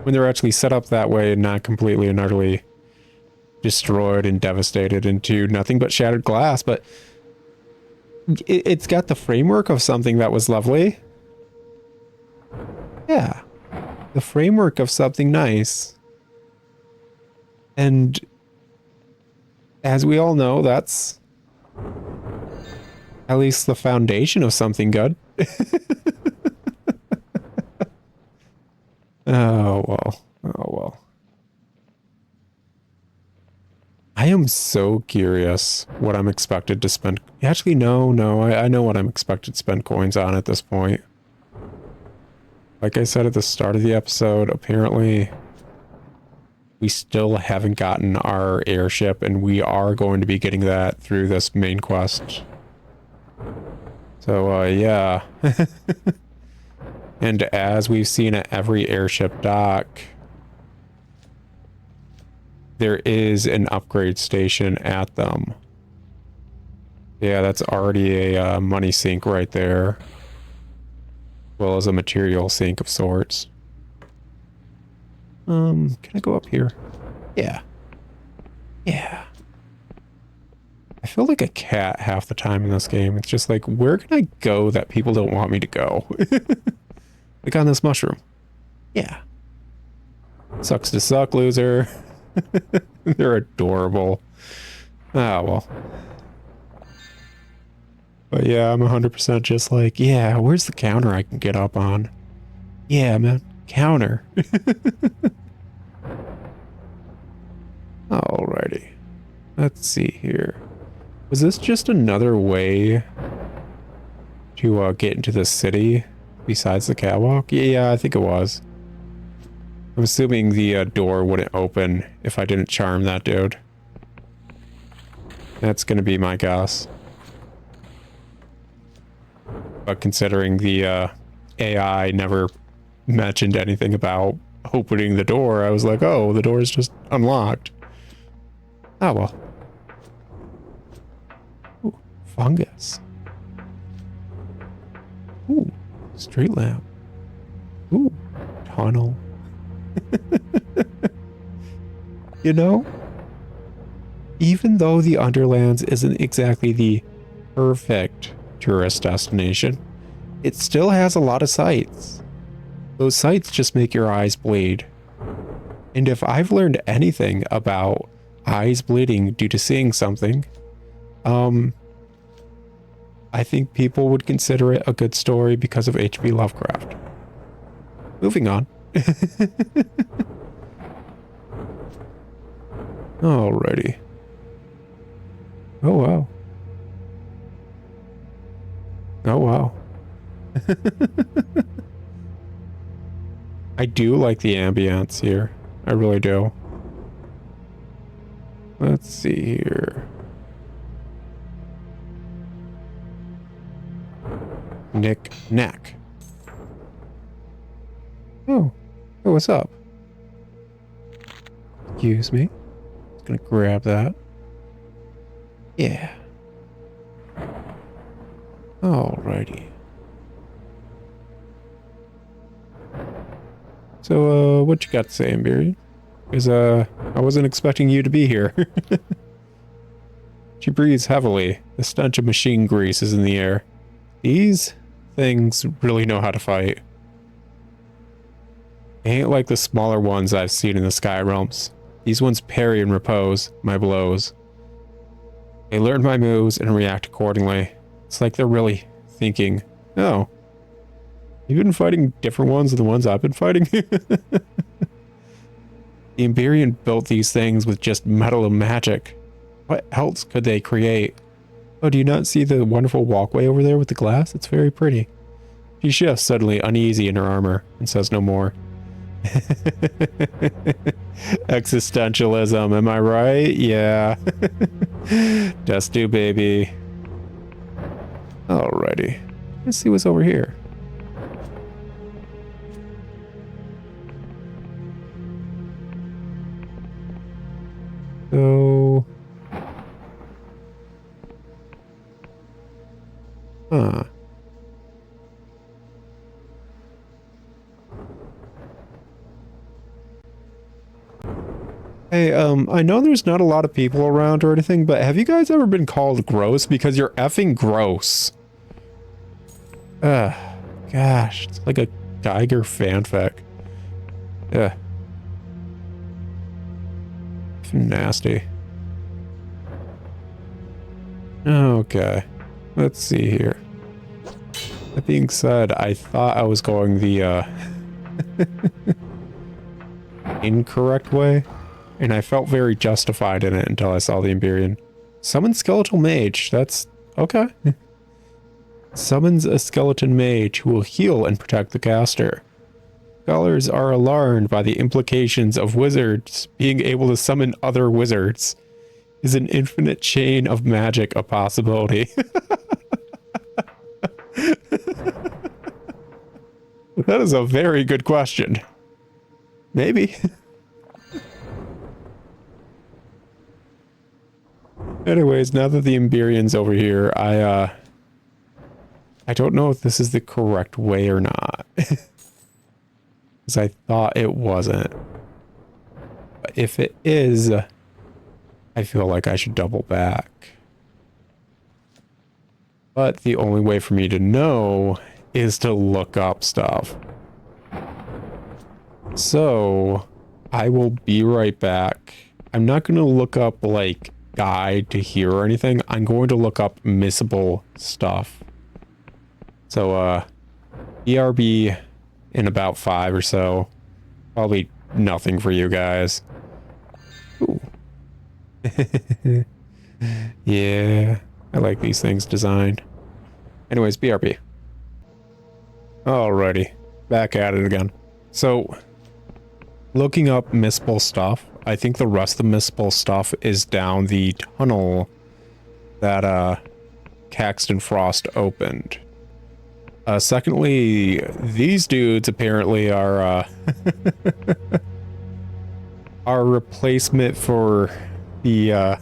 when they're actually set up that way and not completely and utterly destroyed and devastated into nothing but shattered glass, but it's got the framework of something that was lovely. Yeah, the framework of something nice. And as we all know, that's at least the foundation of something good. Oh, well. Oh, well. I am so curious what I'm expected to spend. Actually, no, I know what I'm expected to spend coins on at this point. Like I said at the start of the episode, apparently we still haven't gotten our airship, and we are going to be getting that through this main quest. So, yeah. And as we've seen at every airship dock, there is an upgrade station at them. Yeah, that's already a money sink right there. As well as a material sink of sorts. Can I go up here? Yeah. Yeah. I feel like a cat half the time in this game. It's just like, where can I go that people don't want me to go? Like on this mushroom. Yeah. Sucks to suck, loser. They're adorable. Ah, well. But yeah, I'm 100% just like, yeah, where's the counter I can get up on? Yeah, man. Counter. Alrighty. Let's see here. Was this just another way to get into the city besides the catwalk? Yeah, I think it was. I'm assuming the door wouldn't open if I didn't charm that dude. That's gonna be my guess. But considering the AI never mentioned anything about opening the door, I was like, oh, the door is just unlocked. Oh, well. Ooh, fungus. Ooh, Street lamp. Ooh, tunnel. You know, even though the Underlands isn't exactly the perfect tourist destination, it still has a lot of sights. Those sights just make your eyes bleed. And if I've learned anything about eyes bleeding due to seeing something, I think people would consider it a good story because of H.P. Lovecraft. Moving on. Alrighty. Oh wow. Oh wow. I do like the ambience here. I really do. Let's see here. Knick-knack. Oh. Oh, what's up? Excuse me. Just gonna grab that. Yeah. Alrighty. So, what you got to say, Ambiri? Because, I wasn't expecting you to be here. She breathes heavily. The stench of machine grease is in the air. These things really know how to fight. They ain't like the smaller ones I've seen in the Sky Realms. These ones parry and repose my blows. They learn my moves and react accordingly. It's like they're really thinking, oh, you've been fighting different ones than the ones I've been fighting? The Empyrean built these things with just metal and magic. What else could they create? Oh, do you not see the wonderful walkway over there with the glass? It's very pretty. She shifts suddenly uneasy in her armor and says no more. Existentialism, am I right? Yeah. Just do, baby. Alrighty. Let's see what's over here. So... Huh. Hey, I know there's not a lot of people around or anything, but have you guys ever been called gross? Because you're effing gross. Gosh, it's like a Geiger fanfic. Ugh. Nasty. Okay. Let's see here. That being said, I thought I was going the, incorrect way, and I felt very justified in it until I saw the Empyrean. Summon skeletal mage, that's okay. Summons a skeleton mage who will heal and protect the caster. Scholars are alarmed by the implications of wizards being able to summon other wizards. Is an infinite chain of magic a possibility? That is a very good question. Maybe. Anyways, now that the Empyrean's over here, I don't know if this is the correct way or not. Because I thought it wasn't. But if it is, I feel like I should double back. But the only way for me to know is to look up stuff. So, I will be right back. I'm not going to look up, like, guide to here or anything. I'm going to look up missable stuff. So, BRB in about 5 or so. Probably nothing for you guys. Ooh. Yeah, I like these things designed. Anyways, BRB. Alrighty, back at it again. So, looking up missable stuff, I think the rest of the missable stuff is down the tunnel that Caxton Frost opened. Secondly, these dudes apparently are our replacement for the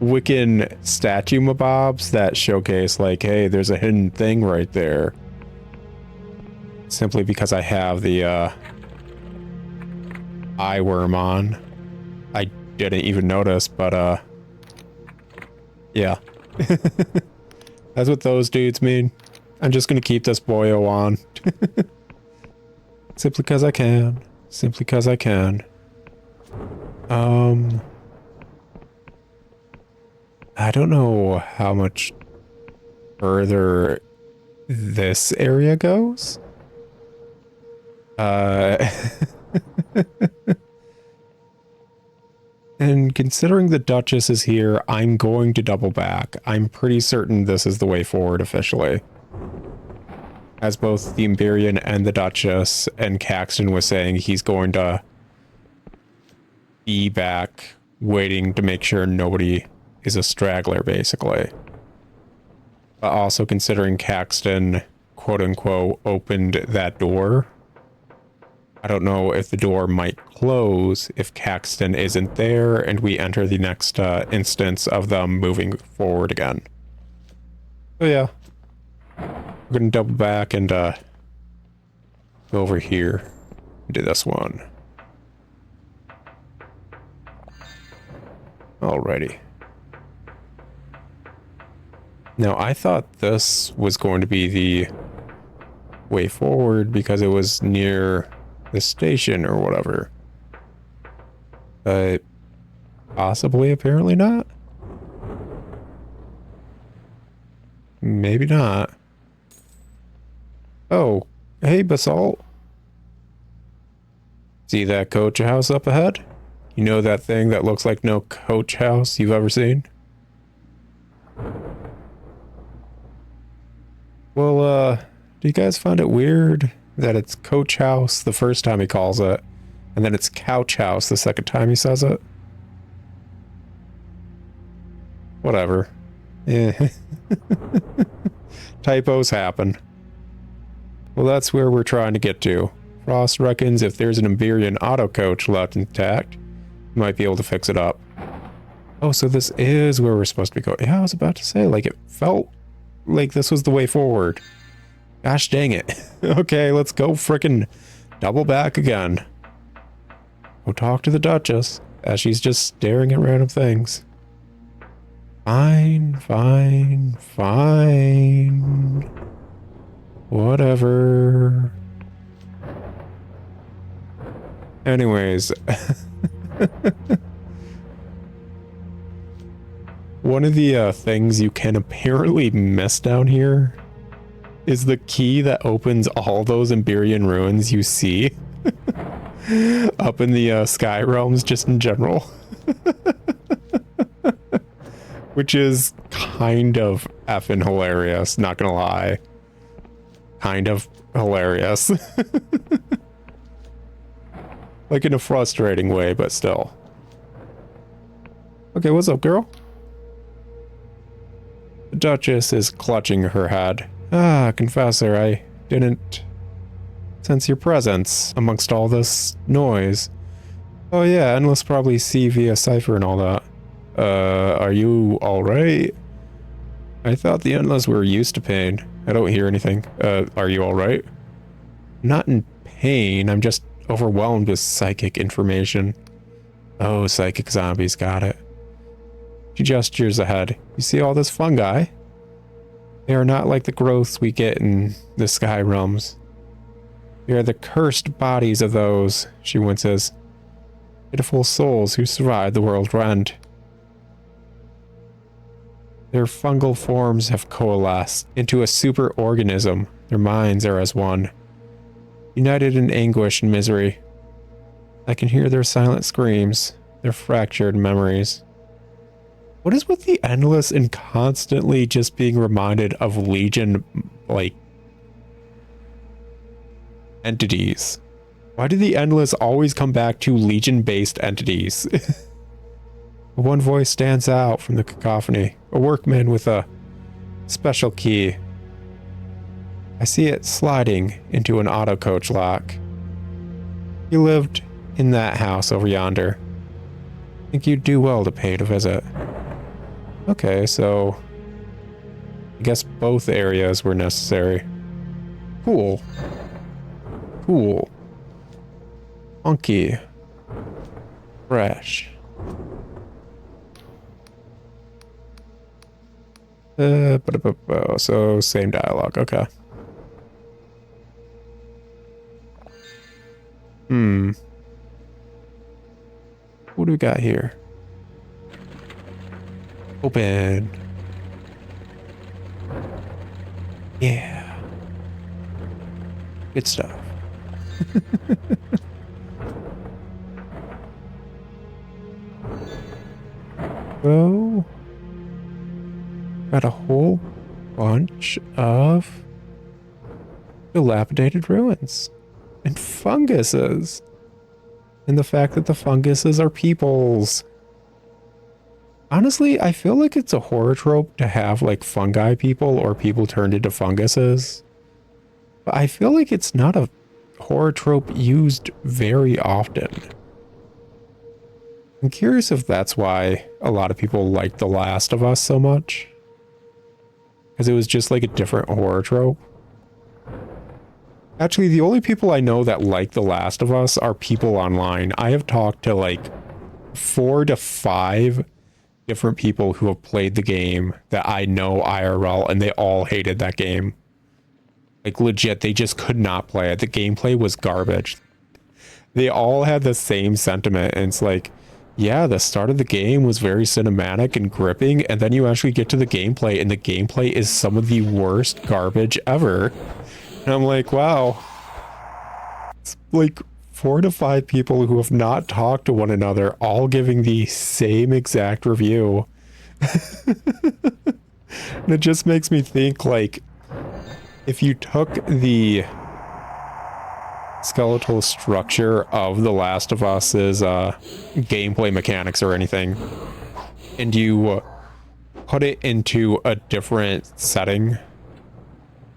Wiccan statue mobobs that showcase like, hey, there's a hidden thing right there. simply because I have the eye worm on. I didn't even notice, but yeah. That's what those dudes mean. I'm just gonna keep this boyo on. Simply because I can. Simply because I can. I don't know how much further this area goes. And considering the Duchess is here, I'm going to double back. I'm pretty certain this is the way forward officially. As both the Emberian and the Duchess and Caxton was saying, he's going to be back waiting to make sure nobody is a straggler, basically. But also considering Caxton, quote-unquote, opened that door, I don't know if the door might close if Caxton isn't there and we enter the next instance of them moving forward again. So yeah, we're gonna double back and go over here and do this one. Alrighty. Now, I thought this was going to be the way forward because it was near the station or whatever. But possibly, apparently not. Maybe not. Oh, hey, Basalt. See that coach house up ahead? You know that thing that looks like no coach house you've ever seen? Well, do you guys find it weird that it's coach house the first time he calls it, and then it's couch house the second time he says it? Whatever. Yeah. Typos happen. Well, that's where we're trying to get to. Frost reckons if there's an Emberian auto coach left intact, he might be able to fix it up. Oh, so this is where we're supposed to be going. Yeah, I was about to say, like, it felt like this was the way forward. Gosh dang it. Okay, let's go frickin' double back again. Go talk to the Duchess as she's just staring at random things. Fine, fine, fine. Whatever. Anyways. One of the things you can apparently miss down here is the key that opens all those Emberian ruins you see up in the sky realms just in general. Which is kind of effing hilarious, not gonna lie. Kind of hilarious. Like in a frustrating way, but still. Okay, what's up, girl? The Duchess is clutching her head. Ah, confessor, I didn't sense your presence amongst all this noise. Oh yeah, Endless probably see via cipher and all that. Are you alright? I thought the Endless were used to pain. I don't hear anything. Are you alright? Not in pain, I'm just overwhelmed with psychic information. Oh, psychic zombies, got it. She gestures ahead. You see all this fungi? They are not like the growths we get in the sky realms. They are the cursed bodies of those, she winces. Pitiful souls who survived the world's end. Their fungal forms have coalesced into a superorganism. Their minds are as one. United in anguish and misery. I can hear their silent screams, their fractured memories. What is with the Endless and constantly just being reminded of Legion, like, entities? Why do the Endless always come back to Legion-based entities? One voice stands out from the cacophony. A workman with a special key. I see it sliding into an auto coach lock. You lived in that house over yonder. I think you'd do well to pay it a visit. Okay, so I guess both areas were necessary. Cool. Cool. Funky. Fresh. So same dialogue. Okay. What do we got here? Open. Yeah. Good stuff. So, got a whole bunch of dilapidated ruins and funguses. And the fact that the funguses are peoples. Honestly, I feel like it's a horror trope to have like fungi people or people turned into funguses. But I feel like it's not a horror trope used very often. I'm curious if that's why a lot of people like The Last of Us so much. Because it was just like a different horror trope. Actually, the only people I know that like The Last of Us are people online. I have talked to like 4 to 5 different people who have played the game that I know IRL, and they all hated that game. Like legit, they just could not play it. The gameplay was garbage. They all had the same sentiment, and it's like, yeah, the start of the game was very cinematic and gripping, and then you actually get to the gameplay, and the gameplay is some of the worst garbage ever. And I'm like, wow. It's like 4 to 5 people who have not talked to one another, all giving the same exact review. And it just makes me think, like, if you took the skeletal structure of The Last of Us's gameplay mechanics or anything, and you put it into a different setting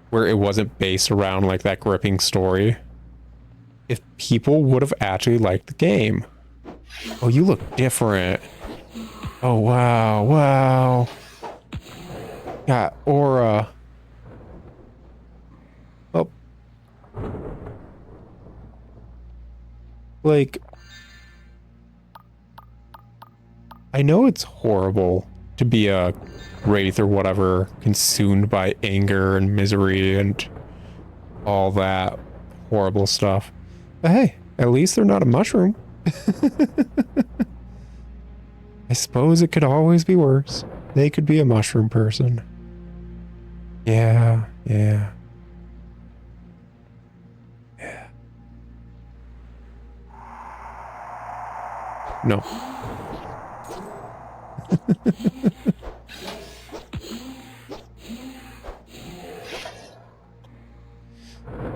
where it wasn't based around like that gripping story, if people would have actually liked the game. Oh, you look different. Oh, wow, wow. Got aura. Oh. Like, I know it's horrible to be a wraith or whatever, consumed by anger and misery and all that horrible stuff. But hey, at least they're not a mushroom. I suppose it could always be worse. They could be a mushroom person. Yeah, yeah. Yeah. No.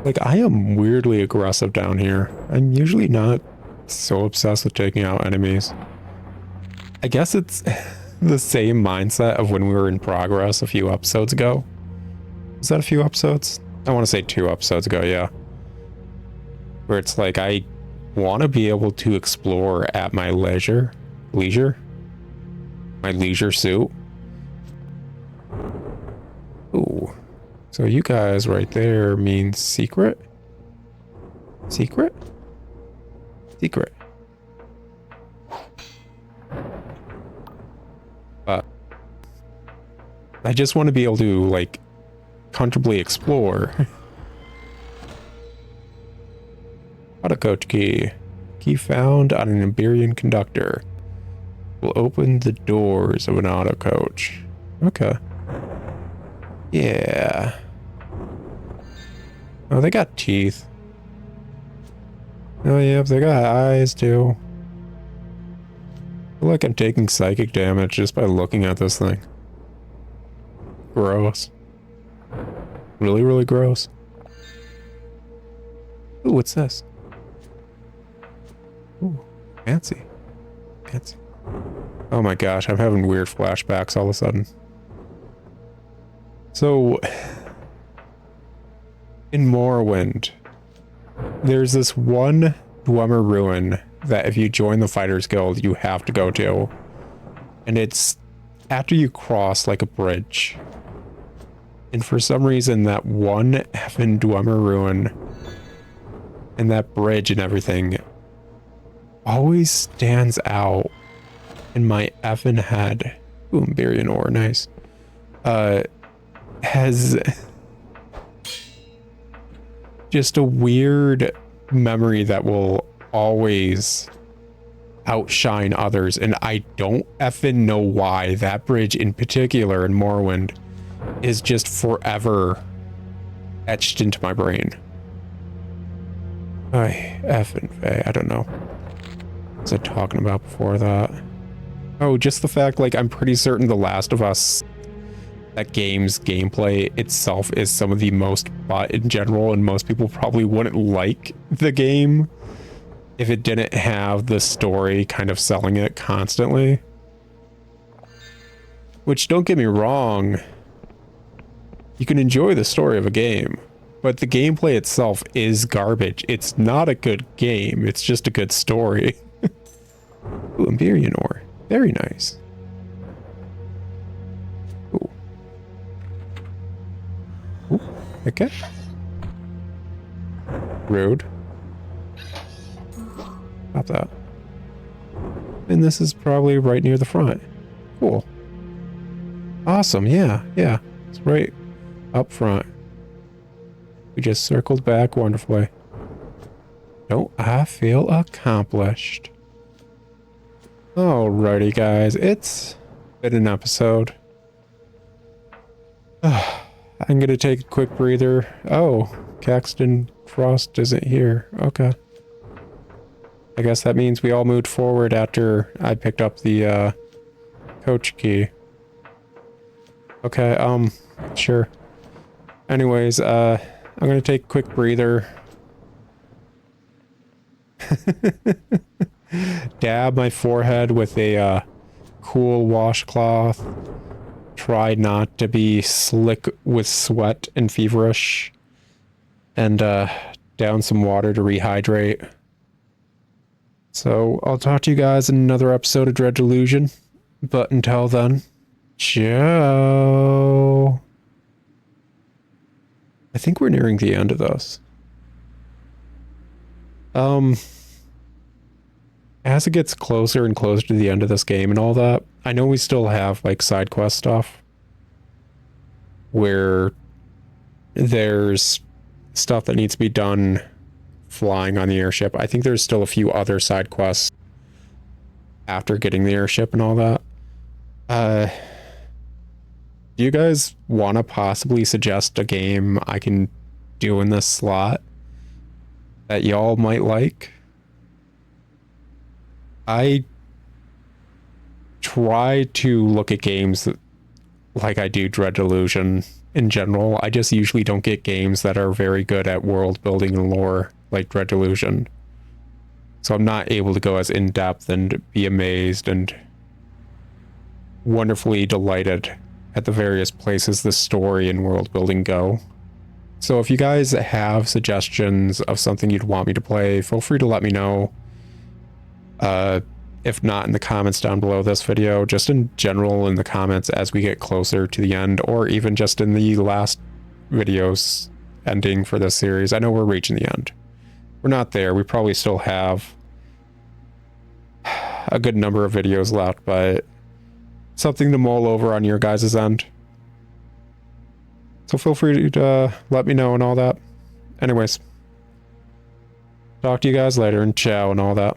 Like, I am weirdly aggressive down here. I'm usually not so obsessed with taking out enemies. I guess it's the same mindset of when we were in progress a few episodes ago. Was that a few episodes? I want to say 2 episodes ago, yeah. Where it's like, I want to be able to explore at my leisure. My leisure suit. Ooh. So you guys right there means secret? Secret? Secret. But I just want to be able to, like, comfortably explore. Auto coach key. Key found on an Iberian conductor. Will open the doors of an auto coach. Okay. Yeah. Oh, they got teeth. Oh, yep, they got eyes too. I feel like I'm taking psychic damage just by looking at this thing. Gross. Really, really gross. Ooh, what's this? Ooh, fancy. Fancy. Oh my gosh, I'm having weird flashbacks all of a sudden. So, in Morrowind, there's this one Dwemer ruin that if you join the Fighters Guild, you have to go to. And it's after you cross like a bridge. And for some reason, that one effing Dwemer ruin and that bridge and everything always stands out in my effing head. Ooh, Iberian ore, nice. Has just a weird memory that will always outshine others, and I don't effing know why. That bridge in particular in Morrowind is just forever etched into my brain. I don't know. What was I talking about before that? Oh, just the fact, like, I'm pretty certain The Last of Us, that game's gameplay itself is some of the most bought in general, and most people probably wouldn't like the game if it didn't have the story kind of selling it constantly. Which, don't get me wrong, you can enjoy the story of a game, but the gameplay itself is garbage. It's not a good game, it's just a good story. Ooh, Iberian ore. Very nice. Ooh. Ooh, okay. Rude. Stop that. And this is probably right near the front. Cool. Awesome, yeah. It's right up front. We just circled back wonderfully. Don't I feel accomplished? Alrighty, guys. It's been an episode. I'm gonna take a quick breather. Oh, Caxton Frost isn't here. Okay. I guess that means we all moved forward after I picked up the coach key. Okay, sure. Anyways, I'm gonna take a quick breather. Dab my forehead with a cool washcloth. Try not to be slick with sweat and feverish. And down some water to rehydrate. So I'll talk to you guys in another episode of Dread Delusion. But until then, ciao. I think we're nearing the end of this. As it gets closer and closer to the end of this game and all that, I know we still have like side quest stuff where there's stuff that needs to be done flying on the airship. I think there's still a few other side quests after getting the airship and all that. Do you guys want to possibly suggest a game I can do in this slot that y'all might like? I try to look at games like I do Dread Delusion in general. I just usually don't get games that are very good at world building and lore like Dread Delusion. So I'm not able to go as in-depth and be amazed and wonderfully delighted at the various places the story and world building go. So if you guys have suggestions of something you'd want me to play, feel free to let me know. If not in the comments down below this video, just in general in the comments as we get closer to the end, or even just in the last video's ending for this series. I know we're reaching the end. We're not there. We probably still have a good number of videos left, but something to mull over on your guys' end. So feel free to let me know and all that. Anyways, talk to you guys later, and ciao and all that.